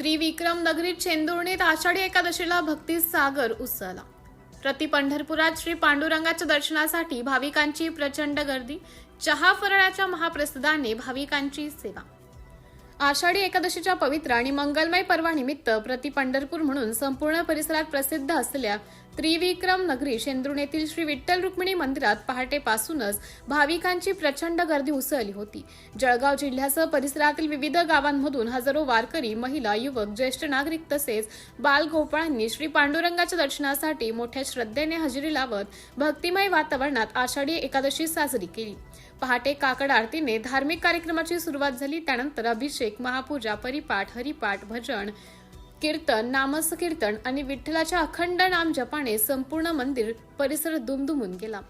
त्रिविक्रम नगरीत चेंदुर्णीत आषाढी एकादशीला भक्ती सागर उसळला। प्रति पंढरपुरात श्री पांडुरंगाच्या दर्शनासाठी भाविकांची प्रचंड गर्दी। चहा फराळाच्या महाप्रसादाने भाविकांची सेवा। आषाढी एकादशीच्या पवित्र आणि मंगलमय पर्वानिमित्त प्रति पंढरपूर म्हणून संपूर्ण परिसरात प्रसिद्ध असलेल्या त्रिविक्रम नगरी चेंदुर्णीतील श्री विठ्ठल रुक्मिणी मंदिरात पहाटेपासूनच भाविकांची प्रचंड गर्दी उसळली होती। जळगाव जिल्ह्यासह परिसरातील विविध गावांमधून हजारो वारकरी, महिला, युवक, ज्येष्ठ नागरिक तसेच बालगोपाळांनी श्री पांडुरंगाच्या दर्शनासाठी मोठ्या श्रद्धेने हजेरी लावत भक्तिमय वातावरणात आषाढी एकादशी साजरी केली। पहाटे काकड आरतीने धार्मिक कार्यक्रमाची सुरुवात झाली। त्यानंतर अभिषेक, महापूजा, परिपाठ, हरिपाठ, भजन, कीर्तन, नामसकीर्तन आणि विठ्ठलाच्या अखंड नाम जपाने संपूर्ण मंदिर परिसर दुमदुमून गेला।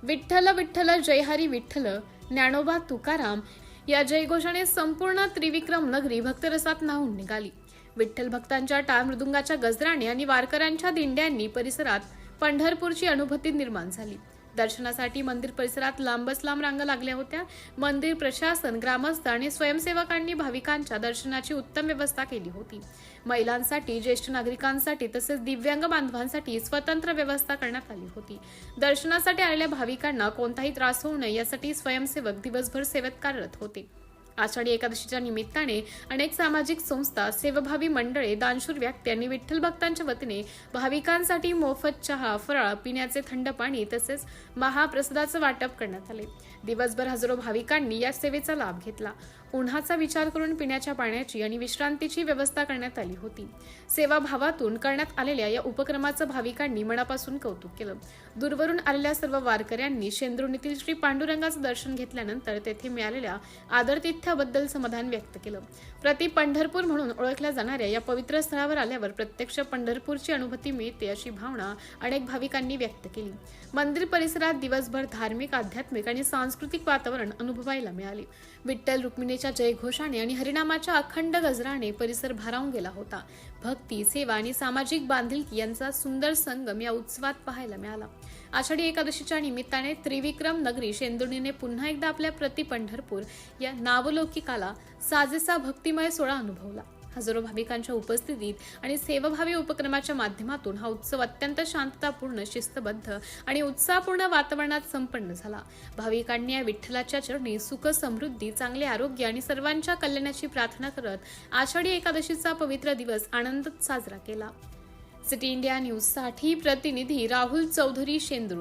विठ्ठल विठ्ठल जय हरी विठ्ठल, ज्ञानोबा तुकाराम या जयघोषाने संपूर्ण त्रिविक्रम नगरी भक्तरसात न्हाऊन निघाली। विठ्ठल भक्तांच्या टाळ मृदुंगाच्या गजराने आणि वारकऱ्यांच्या दिंड्यांनी परिसरात पंढरपूरची अनुभूती निर्माण झाली। दर्शनासाठी मंदिर परिसरात लांबच लांब रांगा लागल्या होत्या। मंदिर प्रशासन, ग्रामस्थ आणि स्वयंसेवकांनी भाविकांच्या दर्शनाची उत्तम व्यवस्था केली होती। महिलांसाठी, ज्येष्ठ नागरिकांसाठी तसेच दिव्यांग बांधवांसाठी स्वतंत्र व्यवस्था करण्यात आली होती। दर्शनासाठी आलेल्या भाविकांना कोणताही त्रास होऊ नये यासाठी स्वयंसेवक दिवसभर सेवेत कार्यरत होते। आषाढी एकादशीच्या निमित्ताने अनेक सामाजिक संस्था, सेवाभावी मंडळे, दानशूर व्यक्ती आणि विठ्ठल भक्तांच्या वतीने भाविकांसाठी मोफत चहा, फराळ, पिण्याचे थंड पाणी तसेच महाप्रसादाचं वाटप करण्यात आले। दिवसभर हजारो भाविकांनी या सेवेचा लाभ घेतला। उन्हाचा विचार करून पिण्याच्या पाण्याची आणि विश्रांतीची व्यवस्था करण्यात आली होती। सेवाभावातून करण्यात आलेल्या या उपक्रमाचं भाविकांनी मनापासून कौतुक केलं। दूरवरून आलेल्या सर्व वारकऱ्यांनी चेंदुर्णीतील श्री पांडुरंगाचं दर्शन घेतल्यानंतर तेथे मिळालेल्या आदरातिथ्याबद्दल समाधान व्यक्त केलं। प्रति पंढरपूर म्हणून ओळखल्या जाणाऱ्या या पवित्र स्थळावर आल्यावर प्रत्यक्ष पंढरपूरची अनुभूती मिळते अशी भावना अनेक भाविकांनी व्यक्त केली। मंदिर परिसरात दिवसभर धार्मिक, आध्यात्मिक आणि सांस्कृतिक वातावरण अनुभवायला मिळाले। विठ्ठल रुक्मिणीच्या जयघोषाने आणि हरिनामाच्या अखंड गजराने परिसर भारावून गेला होता। भक्ती, सेवा आणि सामाजिक बांधिलकी यांचा सुंदर संगम या उत्सवात पाहायला मिळाला। आषाढी एकादशीच्या निमित्ताने त्रिविक्रम नगरी चेंदुर्णीने पुन्हा एकदा आपल्या प्रति पंढरपूर या नावलौकिकाला साजेसा भक्तिमय सोहळा अनुभवला। हजारो भाविकांच्या उपस्थितीत आणि सेवाभावी उपक्रमाच्या माध्यमातून हा उत्सव अत्यंत शांततापूर्ण, शिस्तबद्ध आणि उत्साहपूर्ण वातावरणात संपन्न झाला। भाविकांनी या विठ्ठलाच्या चरणी सुख, समृद्धी, चांगले आरोग्य आणि सर्वांच्या कल्याणाची प्रार्थना करत आषाढी एकादशीचा पवित्र दिवस आनंदात साजरा केला। सिटी इंडिया न्यूज साठी प्रतिनिधी राहुल चौधरी, चेंदूर।